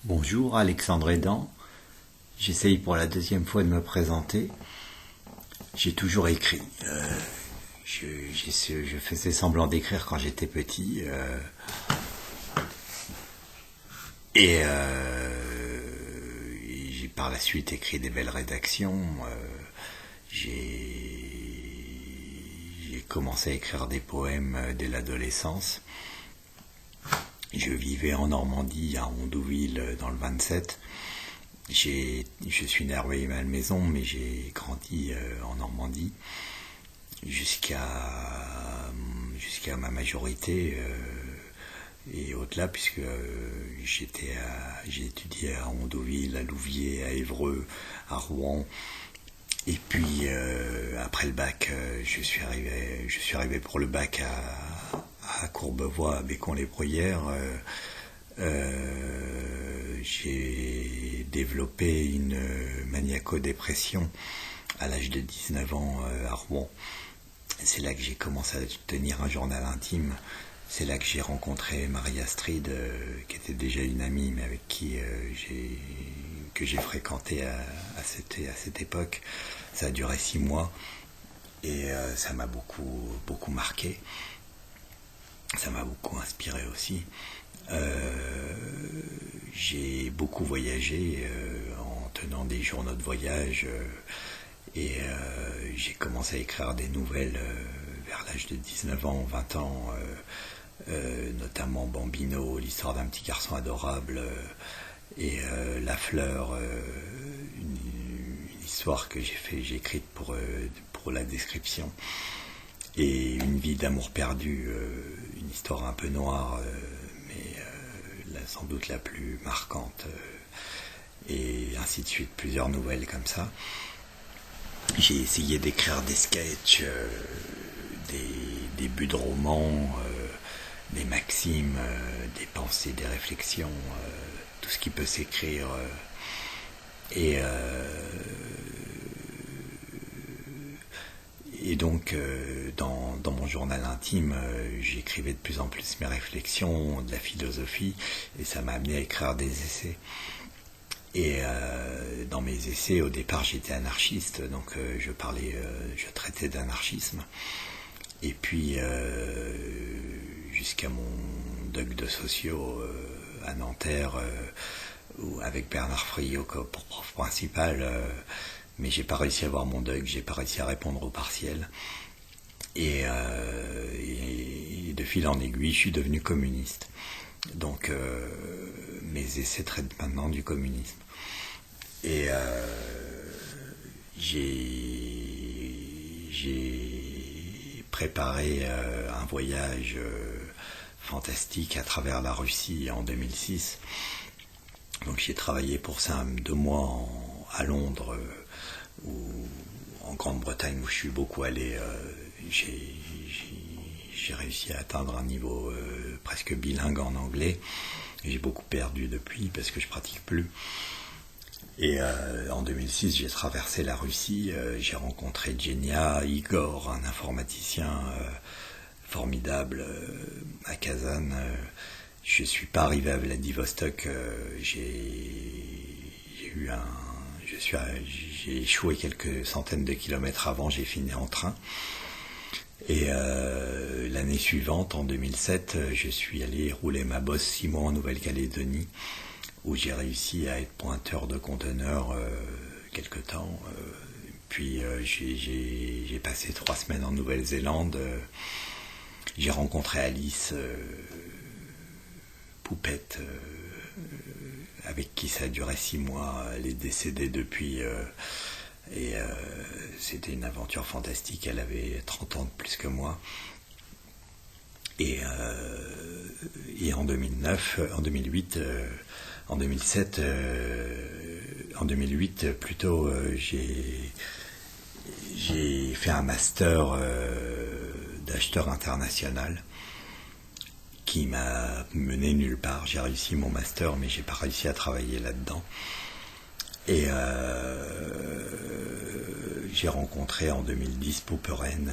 Bonjour, Alexandre Edan. J'essaye pour la deuxième fois de me présenter. J'ai toujours écrit. Je faisais semblant d'écrire quand j'étais petit. J'ai par la suite écrit des belles rédactions. J'ai commencé à écrire des poèmes dès l'adolescence. Je vivais en Normandie, à Hondouville, dans le 27. Je suis né à Rueil-Malmaison, mais j'ai grandi en Normandie jusqu'à ma majorité et au-delà, puisque j'ai étudié à Hondouville, à Louviers, à Évreux, à Rouen. Et puis après le bac, je suis arrivé pour le bac à Courbevoie, à Bécon-les-Bruyères. J'ai développé une maniaco-dépression à l'âge de 19 ans à Rouen. C'est là que j'ai commencé à tenir un journal intime. C'est là que j'ai rencontré Marie Astrid, qui était déjà une amie, mais avec qui j'ai fréquenté à cette époque. Ça a duré 6 mois et ça m'a beaucoup marqué. Ça m'a beaucoup inspiré aussi. J'ai beaucoup voyagé en tenant des journaux de voyage et j'ai commencé à écrire des nouvelles vers l'âge de 19 ans, 20 ans, notamment Bambino, l'histoire d'un petit garçon adorable, et La Fleur, une histoire que j'ai écrite pour la description, et Une vie d'amour perdu, une histoire un peu noire, mais sans doute la plus marquante, et ainsi de suite, plusieurs nouvelles comme ça. J'ai essayé d'écrire des sketchs, des débuts de romans, des maximes, des pensées, des réflexions, tout ce qui peut s'écrire. Et donc, dans mon journal intime, j'écrivais de plus en plus mes réflexions, de la philosophie, et ça m'a amené à écrire des essais. Et dans mes essais, au départ, j'étais anarchiste, donc je traitais d'anarchisme. Et puis, jusqu'à mon doc de sociaux à Nanterre, avec Bernard Friot pour prof principal, mais j'ai pas réussi à avoir mon doc, j'ai pas réussi à répondre au partiel. Et de fil en aiguille, je suis devenu communiste. Donc, mes essais traitent maintenant du communisme. Et j'ai préparé un voyage fantastique à travers la Russie en 2006. Donc j'ai travaillé pour ça 2 mois à Londres, ou en Grande-Bretagne, où je suis beaucoup allé. J'ai réussi à atteindre un niveau presque bilingue en anglais. J'ai beaucoup perdu depuis parce que je pratique plus. Et en 2006, j'ai traversé la Russie, j'ai rencontré Genia, Igor, un informaticien formidable à Kazan. Je ne suis pas arrivé à Vladivostok, j'ai échoué quelques centaines de kilomètres avant, j'ai fini en train. Et l'année suivante, en 2007, je suis allé rouler ma bosse 6 mois en Nouvelle-Calédonie, où j'ai réussi à être pointeur de conteneurs quelque temps. Puis j'ai passé 3 semaines en Nouvelle-Zélande. J'ai rencontré Alice Poupette, avec qui ça a duré 6 mois. Elle est décédée depuis. C'était une aventure fantastique. Elle avait 30 ans de plus que moi. Et en 2008, en 2007, en 2008 plutôt, j'ai fait un master d'acheteur international qui m'a mené nulle part. J'ai réussi mon master, mais j'ai pas réussi à travailler là-dedans. Et j'ai rencontré en 2010 Pouperaine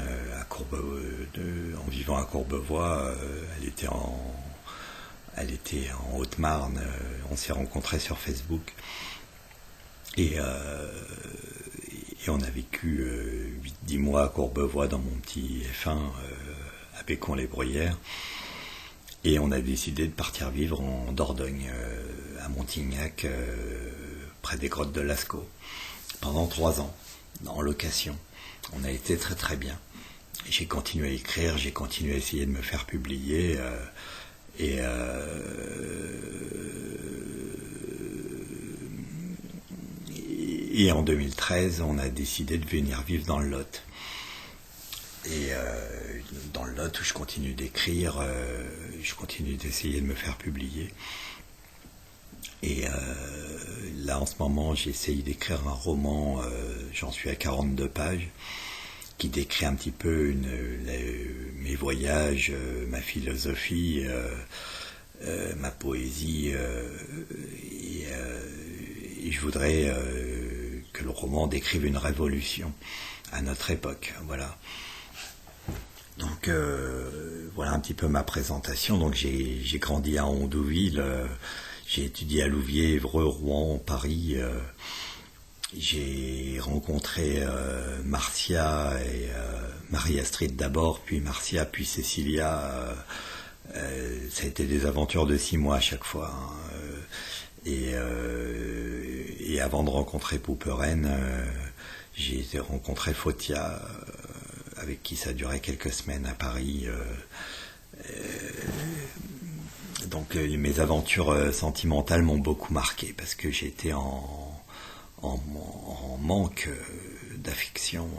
en vivant à Courbevoie. Elle était Elle était en Haute-Marne. On s'est rencontrés sur Facebook. Et on a vécu 8-10 mois à Courbevoie dans mon petit F1 à Bécon-les-Bruyères. Et on a décidé de partir vivre en Dordogne, à Montignac, près des grottes de Lascaux, pendant 3 ans, en location. On a été très très bien. J'ai continué à écrire, j'ai continué à essayer de me faire publier. Et en 2013, on a décidé de venir vivre dans le Lot. Et dans le Lot où je continue d'écrire, je continue d'essayer de me faire publier. Et là, en ce moment, j'essaye d'écrire un roman, j'en suis à 42 pages, qui décrit un petit peu mes voyages, ma philosophie, ma poésie. Et je voudrais que le roman décrive une révolution à notre époque. Voilà. Donc voilà un petit peu ma présentation. Donc j'ai grandi à Hondouville, j'ai étudié à Louviers, Évreux, Rouen, Paris. J'ai rencontré Marcia et Marie-Astrid d'abord, puis Marcia, puis Cécilia. Ça a été des aventures de 6 mois à chaque fois. Hein. Et avant de rencontrer Pouperen, j'ai rencontré Fotia, avec qui ça durait quelques semaines à Paris. Donc mes aventures sentimentales m'ont beaucoup marqué, parce que j'étais en manque d'affection,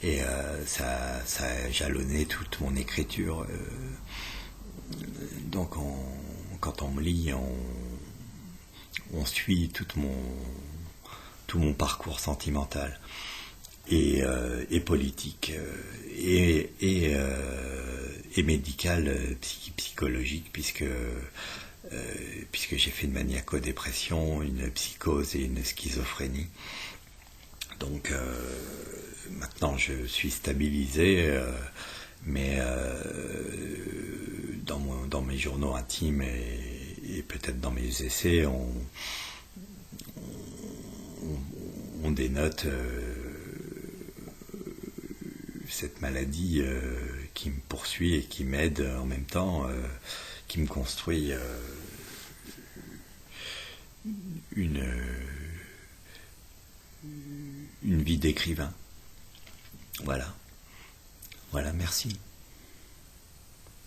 et ça a jalonné toute mon écriture. Donc quand on me lit, on suit tout mon parcours sentimental et politique et médical, psychologique, puisque j'ai fait une maniaco-dépression, une psychose et une schizophrénie. Donc maintenant je suis stabilisé, mais dans mes journaux intimes et peut-être dans mes essais, on dénote cette maladie qui me poursuit et qui m'aide en même temps, qui me construit une vie d'écrivain. Voilà, merci.